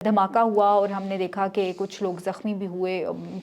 धमाका हुआ और हमने देखा कि कुछ लोग जख्मी भी हुए,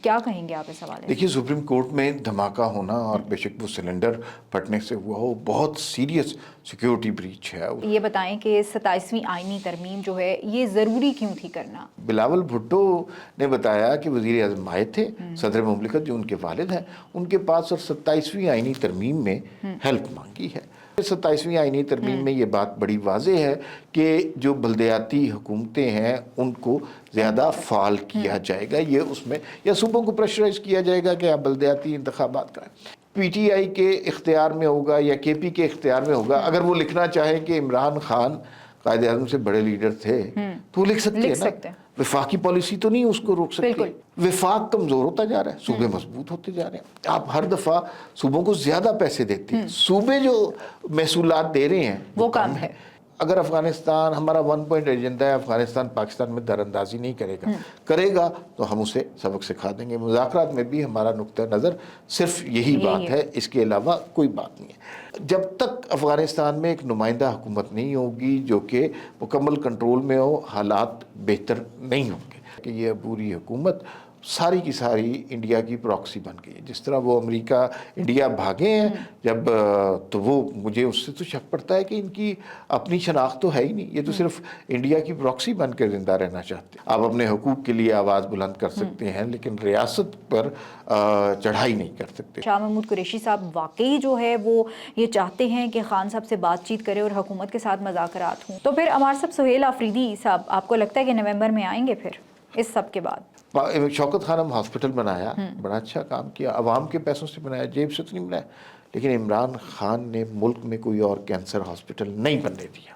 क्या कहेंगे आप इस हवाले से? देखिए, सुप्रीम कोर्ट में धमाका होना और बेशक वो सिलेंडर फटने से हुआ हो, बहुत सीरियस सिक्योरिटी ब्रीच है। ये बताएं कि 27वीं आईनी तरमीम जो है ये ज़रूरी क्यों थी करना? बिलावल भुट्टो ने बताया कि वज़ीर आज़म आए थे, सदर मुमलिकत जो उनके वालिद हैं उनके पास, और 27वीं आईनी तरमीम में हेल्प मांगी है। 27वीं आईनी तरमीम में ये बात बड़ी वाज़ेह है कि जो बल्दियाती हुकूमतें हैं उनको ज़्यादा फ़ाल किया जाएगा, ये उसमें, या सूबों को प्रेशराइज़ किया जाएगा कि आप बल्दियाती इंतखाबात कराएं। PTI के इख्तियार में होगा या KP के इख्तियार में होगा। अगर वो लिखना चाहे कि इमरान खान कायद आज़म से बड़े लीडर थे तो वो लिख सकते हैं ना। वफाकी पॉलिसी तो नहीं उसको रोक सकती। वफाक कमज़ोर होता जा रहा है, सूबे मजबूत होते जा रहे हैं। आप हर दफ़ा सूबों को ज़्यादा पैसे देते हैं, सूबे जो महसूलात दे रहे हैं वो कम है। अगर अफ़गानिस्तान, हमारा 1 पॉइंट एजेंडा है, अफ़गानिस्तान पाकिस्तान में दरअंदाजी नहीं करेगा तो हम उसे सबक सिखा देंगे। मुज़ाकरात में भी हमारा नुक्ता नज़र सिर्फ यही बात है, इसके अलावा कोई बात नहीं है। जब तक अफ़गानिस्तान में एक नुमाइंदा हुकूमत नहीं होगी जो कि मुकम्मल कंट्रोल में हो, हालात बेहतर नहीं होंगे। कि ये पूरी हुकूमत सारी की सारी इंडिया की प्रॉक्सी बन गई है। जिस तरह वो अमेरिका इंडिया भागे हैं जब, तो वो, मुझे उससे तो शक पड़ता है कि इनकी अपनी शनाख्त तो है ही नहीं, ये तो सिर्फ इंडिया की प्रॉक्सी बन कर जिंदा रहना चाहते हैं। आप अपने हुकूक के लिए आवाज़ बुलंद कर सकते हैं लेकिन रियासत पर चढ़ाई नहीं कर सकते। शाह महमूद कुरैशी साहब वाकई जो है वो ये चाहते हैं कि खान साहब से बातचीत करें और हुकूमत के साथ मज़ाकरात हों, तो फिर हमारे साहब सुहेल आफरीदी साहब, आपको लगता है कि नवंबर में आएंगे फिर इस सब के बाद? शौकत खानम हॉस्पिटल बनाया, बड़ा अच्छा काम किया, अवाम के पैसों से बनाया, जेब से तो नहीं बनाया, लेकिन इमरान खान ने मुल्क में कोई और कैंसर हॉस्पिटल नहीं बनने दिया।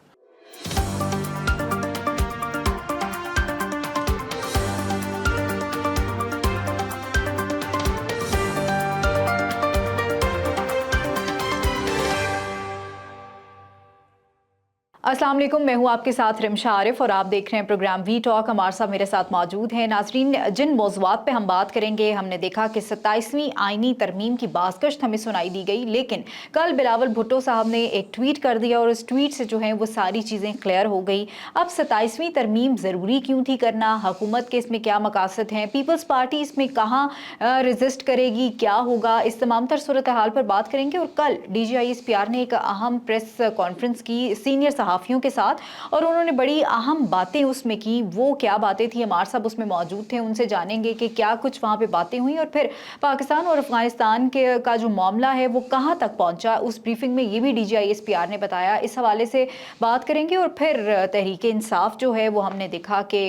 अस्सलाम वालेकुम, मैं हूँ आपके साथ रिमशा आरिफ और आप देख रहे हैं प्रोग्राम वी टॉक। हमारे साथ मेरे साथ मौजूद हैं नाजरीन। जिन मौज़ूआत पे हम बात करेंगे, हमने देखा कि 27वीं आईनी तरमीम की बाज़गश्त हमें सुनाई दी गई, लेकिन कल बिलावल भुट्टो साहब ने एक ट्वीट कर दिया और उस ट्वीट से जो है वो सारी चीज़ें क्लियर हो गई। अब 27वीं तरमीम ज़रूरी क्यों थी करना, हुकूमत के इसमें क्या मकासद हैं, पीपल्स पार्टी इसमें कहाँ रजिस्ट करेगी, क्या होगा, इस तमाम तर सूरत हाल पर बात करेंगे। और कल DGI-SPR ने एक अहम प्रेस कॉन्फ्रेंस की सीनियर सहाफ़ियों के साथ, और उन्होंने बड़ी अहम बातें उसमें की। वो क्या बातें थी, हमारे साहब उसमें मौजूद थे, उनसे जानेंगे कि क्या कुछ वहाँ पे बातें हुई और फिर पाकिस्तान और अफगानिस्तान के का जो मामला है वो कहाँ तक पहुँचा। उस ब्रीफिंग में ये भी DGI-SPR ने बताया, इस हवाले से बात करेंगे। और फिर तहरीक इंसाफ जो है वो हमने देखा कि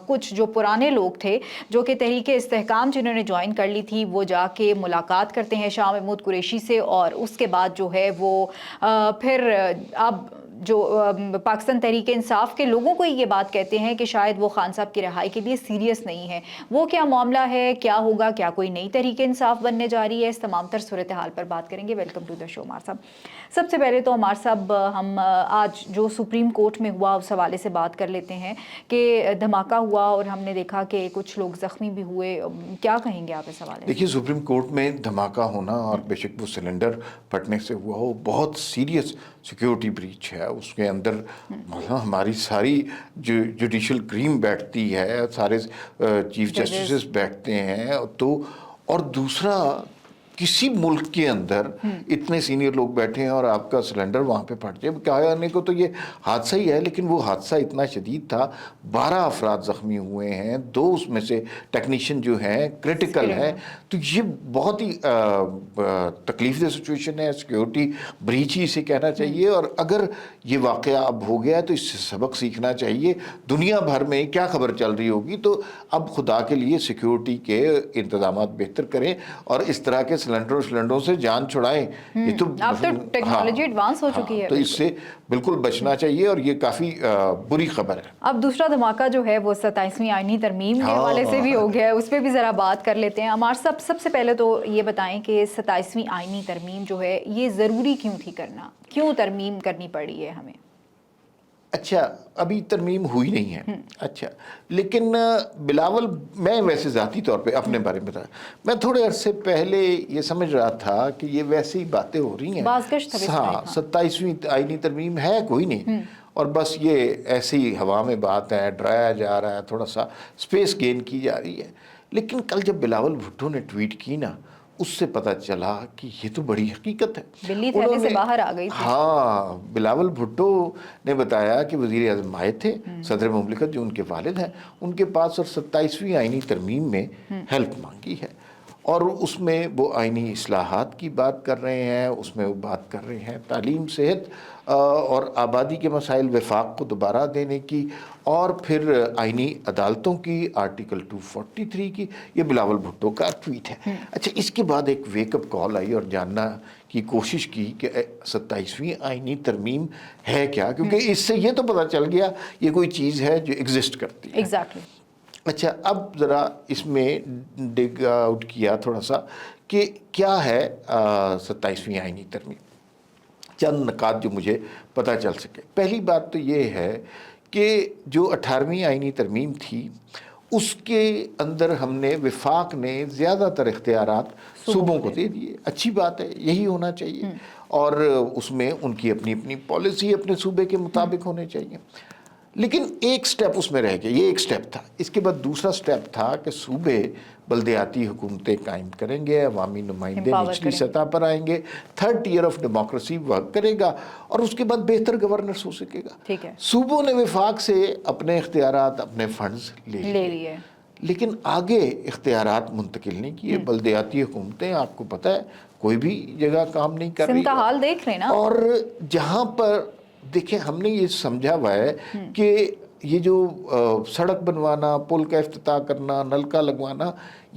कुछ जो पुराने लोग थे जो कि तहरीक इस्तेहकाम जिन्होंने ज्वाइन कर ली थी, वो जाके मुलाकात करते हैं शाह महमूद कुरैशी से, और उसके बाद जो है वो फिर अब जो पाकिस्तान तहरीक इंसाफ के लोगों को ये बात कहते हैं कि शायद वो खान साहब की रिहाई के लिए सीरियस नहीं है। वो क्या मामला है, क्या होगा, क्या कोई नई तहरीक इंसाफ बनने जा रही है, इस तमाम तर सूरत हाल पर बात करेंगे। वेलकम टू द शो हमारे साहब। सबसे पहले तो हमारे साहब हम आज जो सुप्रीम कोर्ट में हुआ उस हवाले से बात कर लेते हैं कि धमाका हुआ और हमने देखा कि कुछ लोग जख्मी भी हुए, क्या कहेंगे आप इस हवाले से? देखिए, सुप्रीम कोर्ट में धमाका होना और बेशक वो सिलेंडर फटने से हुआ हो, बहुत सीरियस सिक्योरिटी ब्रीच है। उसके अंदर मतलब हमारी सारी जो जुडिशल क्रीम बैठती है, सारे चीफ जस्टिस बैठते हैं, तो और दूसरा किसी मुल्क के अंदर इतने सीनियर लोग बैठे हैं और आपका सिलेंडर वहाँ पे फट जाए, कहने को तो ये हादसा ही है, लेकिन वो हादसा इतना शदीद था, 12 अफराद ज़ख्मी हुए हैं, 2 उसमें से टेक्नीशियन जो हैं क्रिटिकल हैं। तो ये बहुत ही तकलीफ दह सिचुएशन है, सिक्योरिटी ब्रीच ही इसे कहना चाहिए। और अगर ये वाक़या अब हो गया तो इससे सबक सीखना चाहिए। दुनिया भर में क्या खबर चल रही होगी, तो अब खुदा के लिए सिक्योरिटी के इंतजाम बेहतर करें और इस तरह के सिलेंडरों से जान छुड़ाएं। ये तो अब तो टेक्नोलॉजी एडवांस हो चुकी है, तो इससे बिल्कुल बचना चाहिए और ये काफ़ी बुरी खबर है। अब दूसरा धमाका जो है वो 27वीं आईनी तरमीम के हवाले से भी हो गया है, उस पर भी ज़रा बात कर लेते हैं। हमारे सबसे पहले तो ये बताएं कि 27वीं आईनी तरमीम जो है ये ज़रूरी क्यों थी करना, क्यों तरमीम करनी पड़ी है हमें? अच्छा, अभी तरमीम हुई नहीं है। अच्छा, लेकिन बिलावल, मैं वैसे ज़ाती तौर पे अपने बारे में बताया, मैं थोड़े अरसे पहले ये समझ रहा था कि ये वैसे ही बातें हो रही हैं। हाँ, 27वीं आईनी तरमीम है कोई नहीं, اور بس یہ ایسی ہوا میں بات ہے، ڈرایا جا رہا ہے، تھوڑا سا اسپیس گین کی جا رہی ہے. لیکن کل جب بلاول بھٹو نے ٹویٹ کی نا، اس سے پتہ چلا کہ یہ تو بڑی حقیقت ہے. بلی تھیلے سے باہر آ گئی تھی. ہاں، بلاول بھٹو نے بتایا کہ وزیر اعظم آئے تھے، صدر مملکت جو ان کے والد ہیں، ان کے پاس اور 27ویں آئینی ترمیم میں ہیلپ مانگی ہے. اور اس میں وہ آئینی اصلاحات کی بات کر رہے ہیں، اس میں وہ بات کر رہے ہیں تعلیم، صحت اور آبادی کے مسائل، وفاق کو دوبارہ دینے کی، اور پھر آئینی عدالتوں کی، آرٹیکل 243 کی. یہ بلاول بھٹو کا ٹویٹ ہے. اچھا، اس کے بعد ایک ویک اپ کال آئی اور جاننا کی کوشش کی کہ 27ویں آئینی ترمیم ہے کیا، کیونکہ اس سے یہ تو پتہ چل گیا یہ کوئی چیز ہے جو ایگزسٹ کرتی ہے. ایگزیکٹلی. اچھا، اب ذرا اس میں ڈگ آؤٹ کیا تھوڑا سا کہ کیا ہے 27ویں آئینی ترمیم. چند نکات جو مجھے پتہ چل سکے. پہلی بات تو یہ ہے کہ جو 18ویں آئینی ترمیم تھی، اس کے اندر ہم نے وفاق نے زیادہ تر اختیارات صوبوں کو دے دیے. اچھی بات ہے، یہی ہونا چاہیے. اور اس میں ان کی اپنی اپنی پالیسی اپنے صوبے کے مطابق ہونے چاہیے. لیکن ایک سٹیپ اس میں رہ گیا. یہ ایک سٹیپ تھا. اس کے بعد دوسرا سٹیپ تھا کہ صوبے بلدیاتی حکومتیں قائم کریں گے، عوامی نمائندے نچلی سطح پر آئیں گے، third tier of democracy work کرے گا، اور اس کے بعد بہتر گورننس ہو سکے گا. ٹھیک ہے. صوبوں نے وفاق سے اپنے اختیارات، اپنے فنڈز لے لیے، لیکن آگے اختیارات منتقل نہیں کیے. بلدیاتی حکومتیں، آپ کو پتہ ہے، کوئی بھی جگہ کام نہیں کر رہی. کا حال دیکھ رہے نا. اور جہاں پر دیکھیں، ہم نے یہ سمجھا ہوا ہے کہ یہ جو سڑک بنوانا، پل کا افتتاح کرنا، نلکا لگوانا،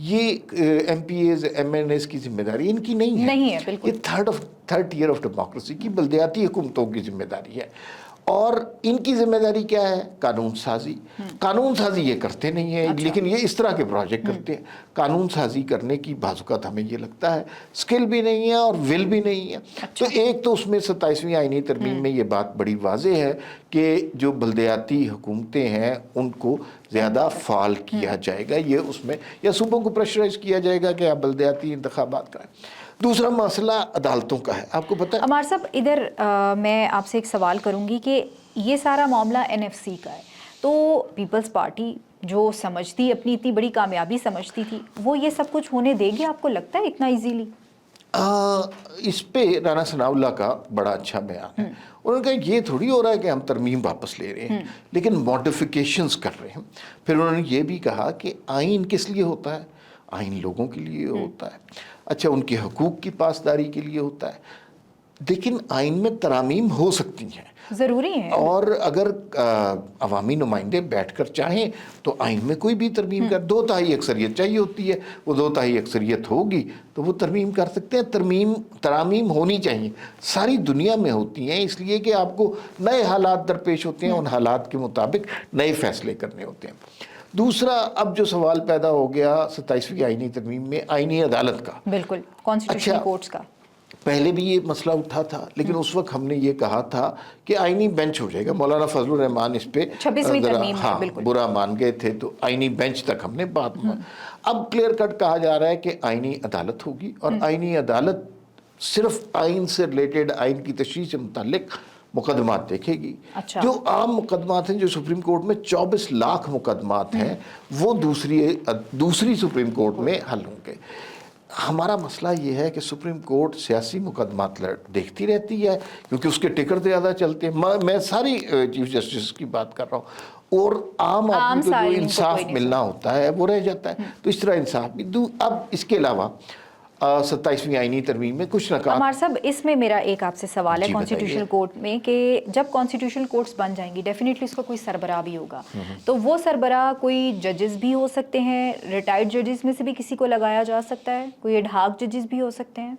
یہ M P As, M N As کی ذمہ داری ان کی نہیں ہے. بالکل. یہ تھرڈ ٹیئر آف ڈیموکریسی کی بلدیاتی حکومتوں کی ذمہ داری ہے. اور ان کی ذمہ داری کیا ہے؟ قانون سازی. قانون سازی یہ کرتے نہیں ہیں. لیکن یہ اس طرح کے پروجیکٹ کرتے ہیں. قانون سازی کرنے کی بعض اوقات ہمیں یہ لگتا ہے سکل بھی نہیں ہے اور ول بھی نہیں ہے. تو ایک تو اس میں 27ویں آئینی ترمیم میں یہ بات بڑی واضح ہے کہ جو بلدیاتی حکومتیں ہیں ان کو زیادہ فعال کیا جائے گا. یہ اس میں یا صوبوں کو پریشرائز کیا جائے گا کہ آپ بلدیاتی انتخابات کریں. دوسرا مسئلہ عدالتوں کا ہے. آپ کو پتہ ہے عمار صاحب، ادھر میں آپ سے ایک سوال کروں گی کہ یہ سارا معاملہ این ایف سی کا ہے، تو پیپلز پارٹی جو سمجھتی، اپنی اتنی بڑی کامیابی سمجھتی تھی، وہ یہ سب کچھ ہونے دے گی آپ کو لگتا ہے اتنا ایزیلی؟ اس پہ رانا ثناء اللہ کا بڑا اچھا بیان ہے. انہوں نے کہا یہ تھوڑی ہو رہا ہے کہ ہم ترمیم واپس لے رہے ہیں، لیکن ماڈیفیکیشنز کر رہے ہیں. پھر انہوں نے یہ بھی کہا کہ آئین کس لیے ہوتا ہے؟ آئین لوگوں کے لیے ہوتا ہے. اچھا، ان کے حقوق کی پاسداری کے لیے ہوتا ہے. لیکن آئین میں ترامیم ہو سکتی ہیں، ضروری ہے. اور اگر عوامی نمائندے بیٹھ کر چاہیں تو آئین میں کوئی بھی ترمیم کر، 2/3 اکثریت چاہیے ہوتی ہے، وہ 2/3 اکثریت ہوگی تو وہ ترمیم کر سکتے ہیں. ترامیم ہونی چاہیے، ساری دنیا میں ہوتی ہیں، اس لیے کہ آپ کو نئے حالات درپیش ہوتے ہیں، ان حالات کے مطابق نئے فیصلے کرنے ہوتے ہیں. دوسرا، اب جو سوال پیدا ہو گیا 27ویں آئینی ترمیم میں آئینی عدالت کا. بالکل، کانسٹیٹیوشنل کورٹس کا. پہلے بھی یہ مسئلہ اٹھا تھا، لیکن اس وقت ہم نے یہ کہا تھا کہ آئینی بینچ ہو جائے گا. مولانا فضل الرحمان اس پہ 26ویں ترمیم میں برا مان گئے تھے، تو آئینی بینچ تک ہم نے بات اب کلیئر کٹ کہا جا رہا ہے کہ آئینی عدالت ہوگی. اور آئینی عدالت صرف آئین سے ریلیٹڈ، آئین کی تشریح سے متعلق مقدمات دیکھے گی. جو عام مقدمات ہیں، جو سپریم کورٹ میں 24 لاکھ مقدمات ہیں، وہ دوسری سپریم کورٹ میں حل ہوں گے. ہمارا مسئلہ یہ ہے کہ سپریم کورٹ سیاسی مقدمات دیکھتی رہتی ہے کیونکہ اس کے ٹکر زیادہ چلتے ہیں. میں ساری چیف جسٹس کی بات کر رہا ہوں، اور عام آدمی کو جو انصاف ملنا ہوتا ہے وہ رہ جاتا ہے. تو اس طرح انصاف بھی اب اس کے علاوہ 27ویں آئینی ترمیم میں کچھ نکات. عمار صاحب، اس میں میرا ایک آپ سے سوال ہے کانسٹیٹیوشنل کورٹ میں، کہ جب کانسٹیٹیوشنل کورٹس بن جائیں گی ڈیفینیٹلی اس کا کوئی سربراہ بھی ہوگا، تو وہ سربراہ کوئی ججز بھی ہو سکتے ہیں، ریٹائرڈ ججز میں سے بھی کسی کو لگایا جا سکتا ہے، کوئی ایڈ ہاک ججز بھی ہو سکتے ہیں؟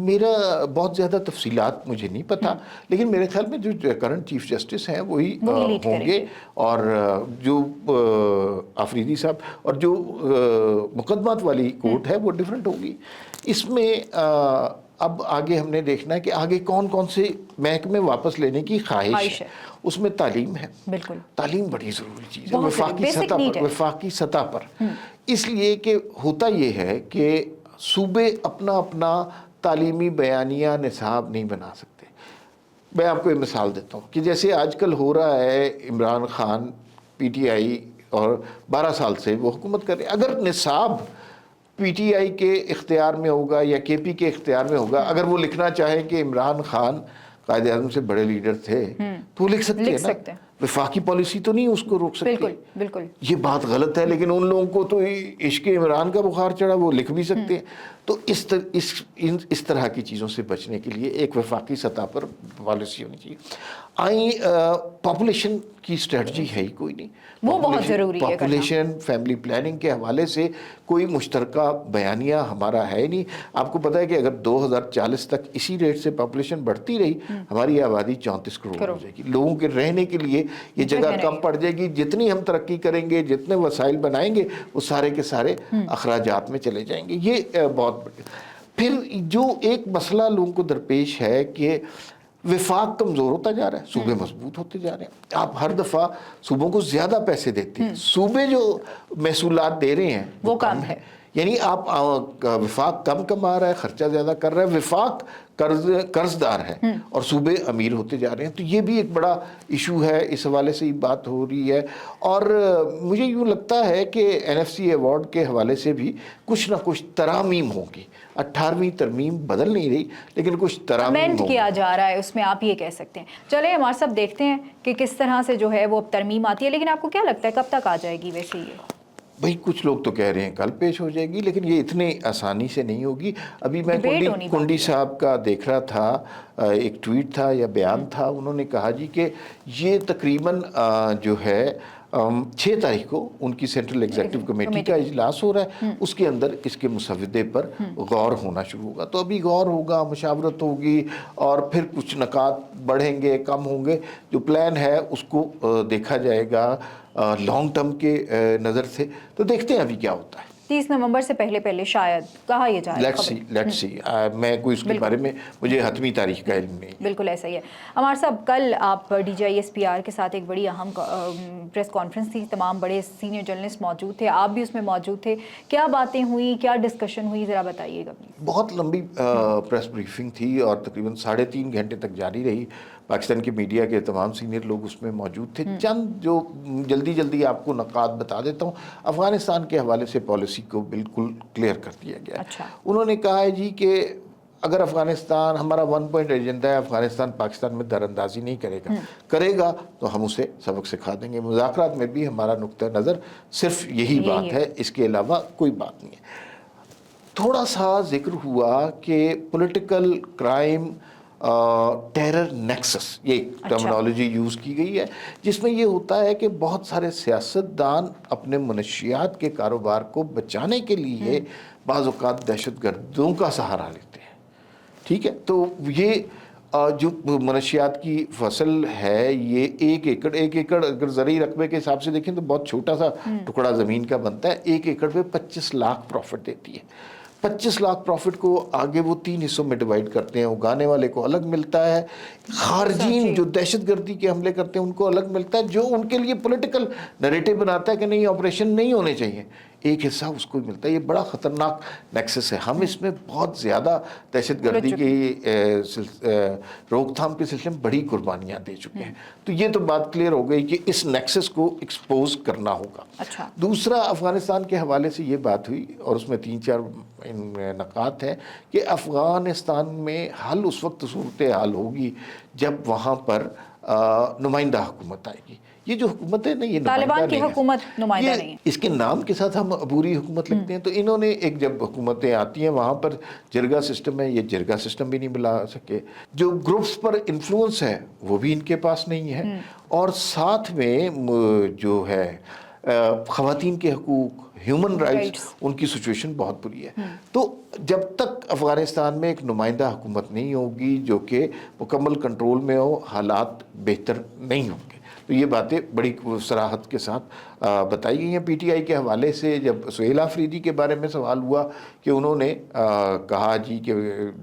میرا بہت زیادہ تفصیلات مجھے نہیں پتا، لیکن میرے خیال میں جو کرنٹ چیف جسٹس ہیں وہی ہوں گے. اور جو آفریدی صاحب اور جو مقدمات والی کورٹ ہے وہ ڈیفرنٹ ہوگی. اس میں اب آگے ہم نے دیکھنا ہے کہ آگے کون کون سے محکمے واپس لینے کی خواہش ہے. اس میں تعلیم ہے. بالکل، تعلیم بڑی ضروری چیز ہے وفاقی سطح پر. اس لیے کہ ہوتا یہ ہے کہ صوبے اپنا تعلیمی بیانیہ نصاب نہیں بنا سکتے. میں آپ کو ایک مثال دیتا ہوں کہ جیسے آج کل ہو رہا ہے، Imran Khan P T I اور 12 سال سے وہ حکومت کر رہے ہیں، اگر نصاب پی ٹی آئی کے اختیار میں ہوگا یا کے پی کے اختیار میں ہوگا، اگر وہ لکھنا چاہیں کہ عمران خان قائد اعظم سے بڑے لیڈر تھے تو وہ لکھ سکتے ہیں نا، وفاقی پالیسی تو نہیں اس کو روک سکتی. بالکل بالکل یہ بات غلط ہے، لیکن ان لوگوں کو تو عشق عمران کا بخار چڑھا، وہ لکھ بھی سکتے ہیں. تو اس طرح کی چیزوں سے بچنے کے لیے ایک وفاقی سطح پر پالیسی ہونی چاہیے. پاپولیشن کی اسٹریٹجی ہے ہی کوئی نہیں، وہ بہت ضروری ہے. پاپولیشن فیملی پلاننگ کے حوالے سے کوئی مشترکہ بیانیہ ہمارا ہے نہیں. آپ کو پتہ ہے کہ اگر 2040 تک اسی ریٹ سے پاپولیشن بڑھتی رہی، ہماری آبادی 34 کروڑ ہو جائے گی. لوگوں کے رہنے کے لیے یہ جگہ کم پڑ جائے گی. جتنی ہم ترقی کریں گے، جتنے وسائل بنائیں گے، وہ سارے کے سارے اخراجات میں چلے جائیں گے. یہ بہت بڑی. پھر جو ایک مسئلہ لوگوں کو درپیش ہے کہ وفاق کمزور ہوتا جا رہا ہے، صوبے مضبوط ہوتے جا رہے ہیں. آپ ہر دفعہ صوبوں کو زیادہ پیسے دیتے ہیں، صوبے جو محصولات دے رہے ہیں وہ کم ہے. یعنی آپ وفاق کم کما رہا ہے، خرچہ زیادہ کر رہا ہے، وفاق قرض دار ہے اور صوبے امیر ہوتے جا رہے ہیں. تو یہ بھی ایک بڑا ایشو ہے، اس حوالے سے یہ بات ہو رہی ہے. اور مجھے یوں لگتا ہے کہ این ایف سی ایوارڈ کے حوالے سے بھی کچھ نہ کچھ ترامیم ہوگی. 18ویں ترمیم بدل نہیں رہی، لیکن کچھ ترامیم امینڈ کیا جا رہا ہے اس میں، آپ یہ کہہ سکتے ہیں. چلیں ہمارے سب دیکھتے ہیں کہ کس طرح سے جو ہے وہ ترمیم آتی ہے. لیکن آپ کو کیا لگتا ہے کب تک آ جائے گی ویسے یہ؟ بھئی کچھ لوگ تو کہہ رہے ہیں کل پیش ہو جائے گی، لیکن یہ اتنے آسانی سے نہیں ہوگی. ابھی میں کنڈی صاحب کا دیکھ رہا تھا، ایک ٹویٹ تھا یا بیان تھا، انہوں نے کہا جی کہ یہ تقریباً جو ہے 6 تاریخ کو ان کی سینٹرل ایگزیکٹو کمیٹی کا اجلاس ہو رہا ہے، اس کے اندر اس کے مسودے پر غور ہونا شروع ہوگا. تو ابھی غور ہوگا، مشاورت ہوگی، اور پھر کچھ نکات بڑھیں گے، کم ہوں گے. جو پلان ہے اس کو دیکھا جائے گا لانگ ٹرم کے نظر سے. تو دیکھتے ہیں ابھی کیا ہوتا ہے. 30 نومبر سے پہلے شاید کہا یہ جائے. Let's see. میں کوئی اس کے بارے میں مجھے حتمی تاریخ کا علم نہیں. بالکل ایسا ہی ہے. عمار صاحب، کل آپ D G I S P R کے ساتھ ایک بڑی اہم پریس کانفرنس تھی، تمام بڑے سینئر جرنلسٹ موجود تھے، آپ بھی اس میں موجود تھے. کیا باتیں ہوئیں، کیا ڈسکشن ہوئی، ذرا بتائیے گا. بہت لمبی پریس بریفنگ تھی اور تقریباً 3.5 گھنٹے تک جاری رہی. پاکستان کی میڈیا کے تمام سینئر لوگ اس میں موجود تھے. چند جو جلدی آپ کو نکات بتا دیتا ہوں. افغانستان کے حوالے سے پالیسی کو بالکل کلیئر کر دیا گیا. انہوں نے کہا ہے جی کہ اگر افغانستان، ہمارا 1 پوائنٹ ایجنڈا ہے، افغانستان پاکستان میں دراندازی نہیں کرے گا تو ہم اسے سبق سکھا دیں گے. مذاکرات میں بھی ہمارا نقطہ نظر صرف یہی بات ہے، اس کے علاوہ کوئی بات نہیں ہے. تھوڑا سا ذکر ہوا کہ پولیٹیکل کرائم ٹیرر نیکسس، یہ ٹرمنالوجی یوز کی گئی ہے، جس میں یہ ہوتا ہے کہ بہت سارے سیاستدان اپنے منشیات کے کاروبار کو بچانے کے لیے بعض اوقات دہشت گردوں کا سہارا لیتے ہیں. ٹھیک ہے، تو یہ جو منشیات کی فصل ہے، یہ 1 ایکڑ اگر زرعی رقبے کے حساب سے دیکھیں تو بہت چھوٹا سا ٹکڑا زمین کا بنتا ہے. 1 ایکڑ پہ 25 لاکھ پروفٹ دیتی ہے. 25 لاکھ پروفٹ کو آگے وہ 3 حصوں میں ڈیوائیڈ کرتے ہیں. اگانے والے کو الگ ملتا ہے، خارجین جو دہشت گردی کے حملے کرتے ہیں ان کو الگ ملتا ہے، جو ان کے لیے پولیٹیکل نریٹو بناتا ہے کہ نہیں آپریشن نہیں ہونے چاہیے، ایک حصہ اس کو ملتا ہے. یہ بڑا خطرناک نیکسس ہے. ہم اس میں بہت زیادہ دہشت گردی کی روک تھام کے سلسلے میں بڑی قربانیاں دے چکے ہیں. تو یہ تو بات کلیئر ہو گئی کہ اس نیکسس کو ایکسپوز کرنا ہوگا. دوسرا، افغانستان کے حوالے سے یہ بات ہوئی اور اس میں 3-4 نکات ہیں کہ افغانستان میں حل اس وقت صورتحال ہوگی جب وہاں پر نمائندہ حکومت آئے گی. یہ جو حکومت ہے نا، یہ طالبان کی حکومت نمائندہ نہیں ہے. اس کے نام کے ساتھ ہم عبوری حکومت لگتے ہیں. تو انہوں نے ایک جب حکومتیں آتی ہیں وہاں پر جرگا سسٹم ہے، یہ جرگا سسٹم بھی نہیں بلا سکے. جو گروپس پر انفلوئنس ہے وہ بھی ان کے پاس نہیں ہے. اور ساتھ میں جو ہے خواتین کے حقوق، ہیومن رائٹس، ان کی سچویشن بہت بری ہے. تو جب تک افغانستان میں ایک نمائندہ حکومت نہیں ہوگی جو کہ مکمل کنٹرول میں ہو، حالات بہتر نہیں ہوں گے. تو یہ باتیں بڑی صراحت کے ساتھ बताई गई हैं। PTI के हवाले से जब सुहेल आफरीदी के बारे में सवाल हुआ कि उन्होंने कहा जी कि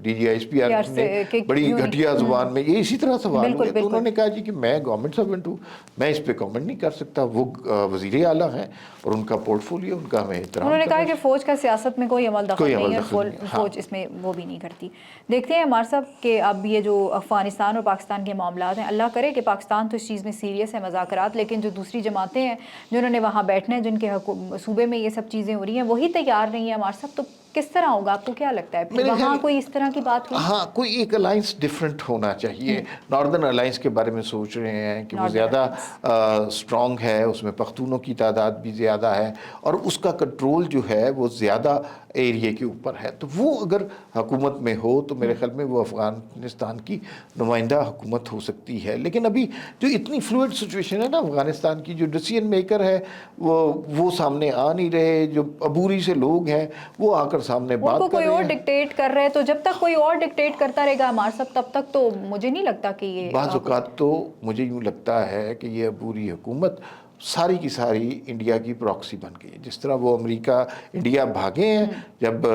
DGISP ने बड़ी घटिया जुबान में, ये इसी तरह सवाल हुए, तो उन्होंने कहा जी कि मैं गवर्नमेंट सर्वेंट हूँ, मैं इस पे कमेंट नहीं कर सकता, वो वजीर आला हैं और उनका पोर्टफोलियो, उनका हमें एहतराम। उन्होंने कहा कि फ़ौज का सियासत में कोई अमल दखल नहीं है, फ़ौज इसमें वो भी नहीं करती। देखते हैं हमारे साहब कि अब ये जो अफ़गानिस्तान और पाकिस्तान के मामलात हैं, अल्लाह करे कि पाकिस्तान तो इस चीज़ में सीरियस है, मज़ाकरात, लेकिन जो दूसरी जमातें हैं जिन्होंने वहाँ बैठना है, जिनके सूबे में ये सब चीज़ें हो रही हैं, वही तैयार नहीं है हमारे साहब। तो किस तरह होगा, आपको क्या लगता है फिर वहाँ कोई इस तरह की बात हुई? हाँ, कोई एक अलायंस डिफरेंट होना चाहिए। नॉर्दर्न अलायंस के बारे में सोच रहे हैं कि वो ज़्यादा स्ट्रॉन्ग है, उसमें पख्तूनों की तादाद भी ज़्यादा है और उसका कंट्रोल जो है वो ज़्यादा एरिया के ऊपर है। तो वो अगर हुकूमत में हो तो मेरे ख्याल में वो अफ़गानिस्तान की नुमाइंदा हुकूमत हो सकती है। लेकिन अभी जो इतनी फ्लूइड सिचुएशन है ना अफ़गानिस्तान की, जो डिसीजन मेकर है वो सामने आ नहीं रहे, जो अबूरी से लोग हैं वो आकर सामने बात कर रहे हैं। कोई और डिक्टेट कर रहे हैं, तो जब तक कोई और डिक्टेट करता रहेगा हमारे साथ, तब तक तो मुझे नहीं लगता कि ये बाज़ औक़ात तो मुझे यूँ लगता है कि ये अबूरी हुकूमत सारी की सारी इंडिया की प्रॉक्सी बन गई है। जिस तरह वो अमेरिका इंडिया भागे हैं जब,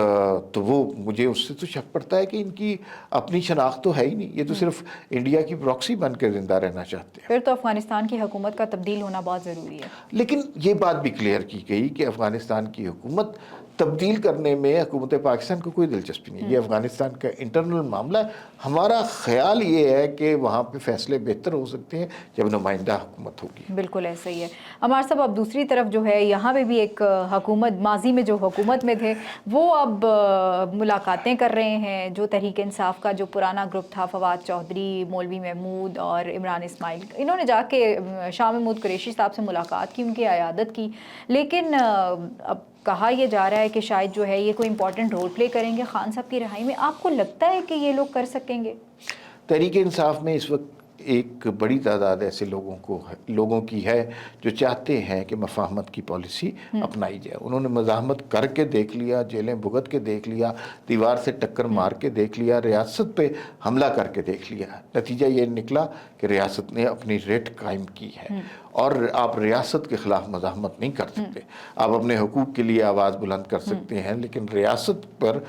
तो वो मुझे उससे तो शक पड़ता है कि इनकी अपनी शनाख्त तो है ही नहीं, ये तो सिर्फ इंडिया की प्रॉक्सी बन कर जिंदा रहना चाहते हैं। फिर तो अफगानिस्तान की हुकूमत का तब्दील होना बहुत ज़रूरी है। लेकिन ये बात भी क्लियर की गई कि अफगानिस्तान की हुकूमत तब्दील करने में हुकूमत पाकिस्तान को कोई दिलचस्पी नहीं, ये अफगानिस्तान का इंटरनल मामला है। हमारा ख्याल ये है कि वहाँ पे फैसले बेहतर हो सकते हैं जब नुमाइंदा हुकूमत होगी। बिल्कुल ऐसा ही है। अमार साहब, अब दूसरी तरफ जो है यहाँ पे भी एक हुकूमत, माजी में जो हुकूमत में थे वो अब मुलाकातें कर रहे हैं। जो तहरीक इंसाफ का जो पुराना ग्रुप था, फवाद चौधरी, मौलवी महमूद और इमरान इस्माइल, इन्होंने जाके शाह महमूद कुरैशी साहब से मुलाकात की, उनकी अयादत की। लेकिन अब कहा यह जा रहा है कि शायद जो है ये कोई इंपॉर्टेंट रोल प्ले करेंगे खान साहब की रिहाई में। आपको लगता है कि ये लोग कर सकेंगे? तहरीक इंसाफ में इस वक्त एक बड़ी तादाद ऐसे लोगों की है जो चाहते हैं कि मफाहमत की पॉलिसी अपनाई जाए। उन्होंने मज़ाहमत करके देख लिया, जेलें भुगत के देख लिया, दीवार से टक्कर मार के देख लिया, रियासत पे हमला करके देख लिया। नतीजा ये निकला कि रियासत ने अपनी रेट कायम की है और आप रियासत के ख़िलाफ़ मज़ाहमत नहीं कर सकते। आप अपने हुकूक के लिए आवाज़ बुलंद कर सकते हैं लेकिन रियासत पर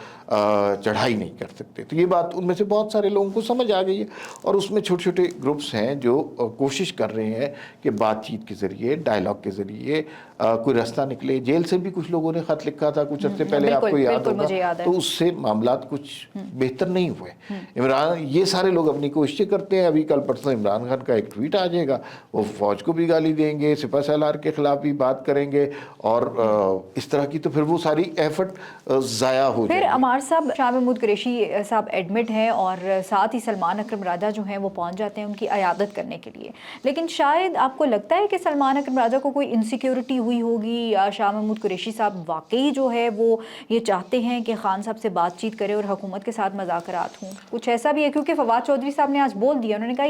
चढ़ाई नहीं कर सकते। तो ये बात उनमें से बहुत सारे लोगों को समझ आ गई है और उसमें छोटे छोटे ग्रुप्स हैं जो कोशिश कर रहे हैं कि बातचीत के ज़रिए, डायलॉग के ज़रिए कोई रास्ता निकले। जेल से भी कुछ लोगों ने ख़त लिखा था कुछ अर्से पहले, आपको याद होगा, तो उससे मामलात कुछ बेहतर नहीं हुए। इमरान, ये सारे लोग अपनी कोशिशें करते हैं। अभी कल परसों इमरान खान का एक ट्वीट आ जाएगा, वो फ़ौज को भी गाली देंगे, सिपह सालार के ख़िलाफ़ भी बात करेंगे और इस तरह की, तो फिर वो सारी एफर्ट ज़ाया हो जाएगी। फिर अमार साहब, शाह महमूद कुरैशी साहब एडमिट हैं और साथ ही सलमान अकरम राजा जो हैं वो पहुंच जाते हैं उनकी अयादत करने के लिए। लेकिन शायद आपको लगता है कि सलमान अकरम राजा को कोई इनसिक्योरिटी हुई होगी या शाह महमूद कुरैशी साहब वाकई जो है वो ये चाहते हैं कि खान साहब से बातचीत करें और हुकूमत के साथ मज़ाकरात हों? कुछ ऐसा भी है, क्योंकि फवाद चौधरी साहब ने आज बोल दिया, उन्होंने कहा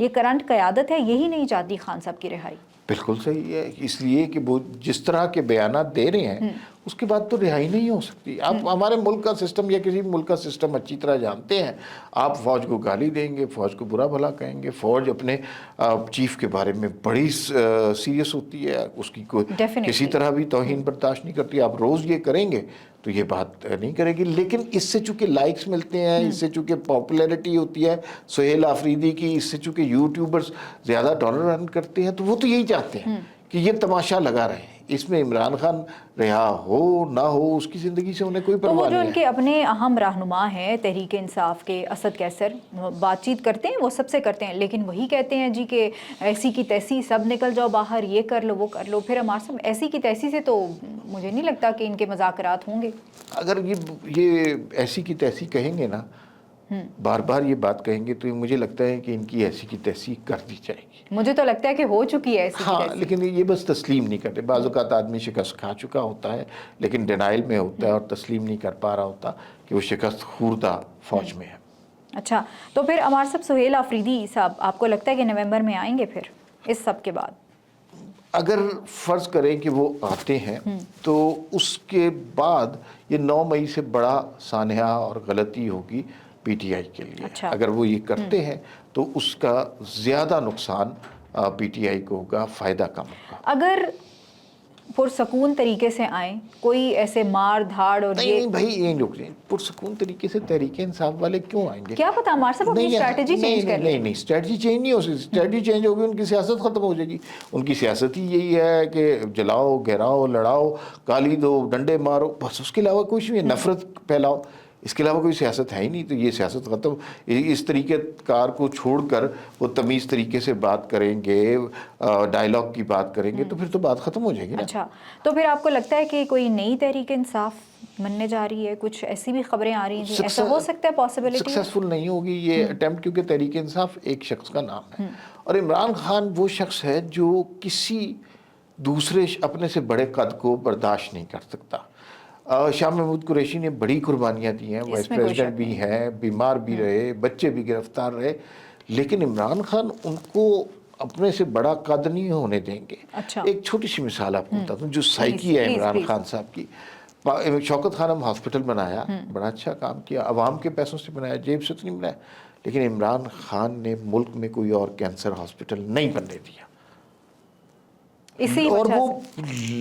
ये करंट क़यादत है यही नहीं चाहती खान साहब की रिहाई। बिल्कुल सही है, इसलिए कि वो जिस तरह के बयानात दे रहे हैं उसके बाद तो रिहाई नहीं हो सकती। आप हमारे मुल्क का सिस्टम या किसी मुल्क का सिस्टम अच्छी तरह जानते हैं। आप फ़ौज को गाली देंगे, फ़ौज को बुरा भला कहेंगे, फ़ौज अपने चीफ के बारे में बड़ी सीरियस होती है, उसकी कोई किसी तरह भी तौहीन बर्दाश्त नहीं करती। आप रोज़ ये करेंगे तो ये बात नहीं करेगी। लेकिन इससे चूँकि लाइक्स मिलते हैं, इससे चूँकि पॉपुलैरिटी होती है सुहेल आफरीदी की, इससे चूँकि यूट्यूबर्स ज़्यादा डॉलर अर्न करते हैं, तो वो तो यही चाहते हैं कि ये तमाशा लगा रहे हैं। इसमें इमरान खान रिहा हो ना हो उसकी ज़िंदगी से उन्हें कोई परवाह नहीं है। तो वो जो उनके अपने अहम रहनुमा हैं तहरीक इंसाफ के, असद कैसर, बातचीत करते हैं, वो सबसे करते हैं, लेकिन वही कहते हैं जी कि ऐसी की तैसी, सब निकल जाओ बाहर, ये कर लो वो कर लो। फिर हमारे सब ऐसी की तैसी से तो मुझे नहीं लगता कि इनके मज़ाकरात होंगे। अगर ये ऐसी की तैसी कहेंगे ना, बार बार ये बात कहेंगे, तो मुझे लगता है कि इनकी ऐसी की तैसी कर दी जाएगी। मुझे तो लगता है कि हो चुकी है ऐसी। हाँ, लेकिन ये बस तस्लीम नहीं करते। बाज़ औक़ात आदमी शिकस्त खा चुका होता है लेकिन डिनाइल में होता है और तस्लीम नहीं कर पा रहा होता कि वो शिकस्त खूर्दा फ़ौज में है। अच्छा, तो फिर अमार साहब, सुहेल आफरीदी साहब आपको लगता है कि नवंबर में आएंगे फिर इस सब के बाद? अगर फ़र्ज़ करें कि वो आते हैं तो उसके बाद ये 9 मई से बड़ा सानहा और गलती होगी PTI के लिए। अच्छा। अगर वो ये करते हैं तो उसका ज़्यादा नुकसान PTI को होगा, फ़ायदा कम होगा। अगर पुरसकून तरीके से आए, कोई ऐसे मार धाड़ और नहीं ये नहीं भाई, ये लोग पुरसकून तरीके से तहरीक इंसाफ वाले क्यों आएंगे? क्या पता हमारे साहब अपनी स्ट्रैटेजी चेंज कर नहीं नहीं, स्ट्रैटेजी चेंज नहीं हो सकती। स्ट्रैटेजी चेंज होगी, उनकी सियासत खत्म हो जाएगी। उनकी सियासत ही यही है कि जलाओ, घेराओ, लड़ाओ, गाली दो, डंडे मारो, बस। उसके अलावा कुछ भी, नफरत फैलाओ, इसके अलावा कोई सियासत है ही नहीं। तो ये सियासत ख़त्म। इस तरीके कार को छोड़कर वो तमीज़ तरीके से बात करेंगे, डायलॉग की बात करेंगे, तो फिर तो बात ख़त्म हो जाएगी ना। अच्छा, तो फिर आपको लगता है कि कोई नई तहरीक इंसाफ बनने जा रही है? कुछ ऐसी भी खबरें आ रही थी, ऐसा हो सकता है पॉसिबिलिटी? सक्सेसफुल नहीं होगी ये अटेम्प्ट, क्योंकि तहरीक इंसाफ एक शख्स का नाम है, और इमरान खान वो शख्स है जो किसी दूसरे अपने से बड़े कद को बर्दाश्त नहीं कर सकता। शाह महमूद कुरैशी ने बड़ी कुर्बानियाँ दी हैं, वाइस प्रेसिडेंट भी हैं, बीमार भी रहे, बच्चे भी गिरफ्तार रहे, लेकिन इमरान खान उनको अपने से बड़ा कद नहीं होने देंगे। अच्छा। एक छोटी सी मिसाल आपको बताता हूँ, जो साइकी है इमरान खान साहब की। शौकत खानम हॉस्पिटल बनाया, बड़ा अच्छा काम किया, अवाम के पैसों से बनाया, जेब से तो नहीं बनाया, लेकिन इमरान खान ने मुल्क में कोई और कैंसर हॉस्पिटल नहीं बनने दिया। इसी और वजह वो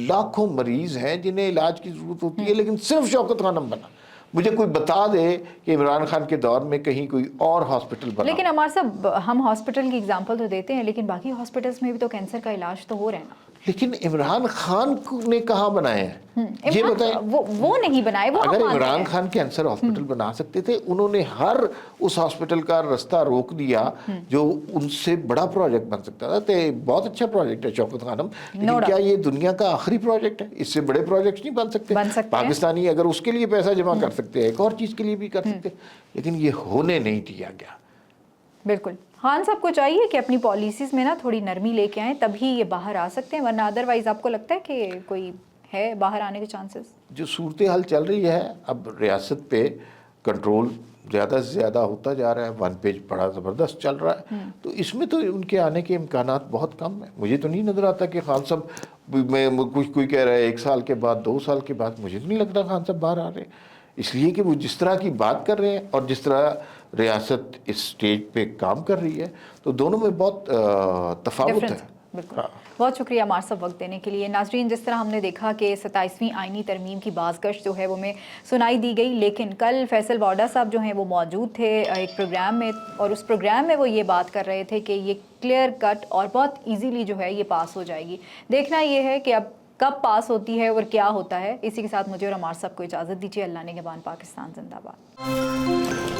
लाखों मरीज हैं जिन्हें इलाज की जरूरत होती है, लेकिन सिर्फ शौकत खानम बना। मुझे कोई बता दे कि इमरान खान के दौर में कहीं कोई और हॉस्पिटल बना। लेकिन हमारे साहब, हम हॉस्पिटल की एग्जांपल तो देते हैं, लेकिन बाकी हॉस्पिटल्स में भी तो कैंसर का इलाज तो हो रहा है ना। लेकिन इमरान खान ने कहाँ बनाए हैं ये बताएं। वो नहीं बनाए, वो अगर हम मानते इमरान हैं। खान कैंसर हॉस्पिटल बना सकते थे, उन्होंने हर उस हॉस्पिटल का रास्ता रोक दिया जो उनसे बड़ा प्रोजेक्ट बन सकता था। तो बहुत अच्छा प्रोजेक्ट है शौकत खानम, लेकिन क्या ये दुनिया का आखिरी प्रोजेक्ट है? इससे बड़े प्रोजेक्ट्स नहीं बन सकते। पाकिस्तानी अगर उसके लिए पैसा जमा कर सकते हैं, एक और चीज़ के लिए भी कर सकते, लेकिन ये होने नहीं दिया गया। बिल्कुल, खान साहब को चाहिए कि अपनी पॉलिसीज़ में ना थोड़ी नरमी लेके आएँ, तभी ये बाहर आ सकते हैं, वरना अदरवाइज़ आपको लगता है कि कोई है बाहर आने के चांसेस? जो सूरत हाल चल रही है, अब रियासत पे कंट्रोल ज़्यादा से ज़्यादा होता जा रहा है, वन पेज बड़ा ज़बरदस्त चल रहा है, तो इसमें तो उनके आने के इम्कानात बहुत कम है। मुझे तो नहीं नज़र आता कि खान साहब, मैं कुछ कोई कह रहा है 1 साल के बाद, 2 साल के बाद, मुझे तो नहीं लगता खान साहब बाहर आ रहे हैं। इसलिए कि वो जिस तरह की बात कर रहे हैं और जिस तरह रियासत इस स्टेज पे काम कर रही है, तो दोनों में बहुत तफावत है। बिल्कुल। बहुत शुक्रिया हमारे साथ वक्त देने के लिए। नाजरीन, जिस तरह हमने देखा कि 27वीं आईनी तरमीम की बाज़गश्त जो है वो में सुनाई दी गई, लेकिन कल फैसल वाडा साहब जो हैं वो मौजूद थे एक प्रोग्राम में, और उस प्रोग्राम में वो ये बात कर रहे थे कि ये क्लियर कट और बहुत ईजीली जो है ये पास हो जाएगी। देखना ये है कि अब कब पास होती है और क्या होता है। इसी के साथ मुझे और हमारे साहब को इजाज़त दीजिए। अल्लाह ने निगहबान, पाकिस्तान जिंदाबाद।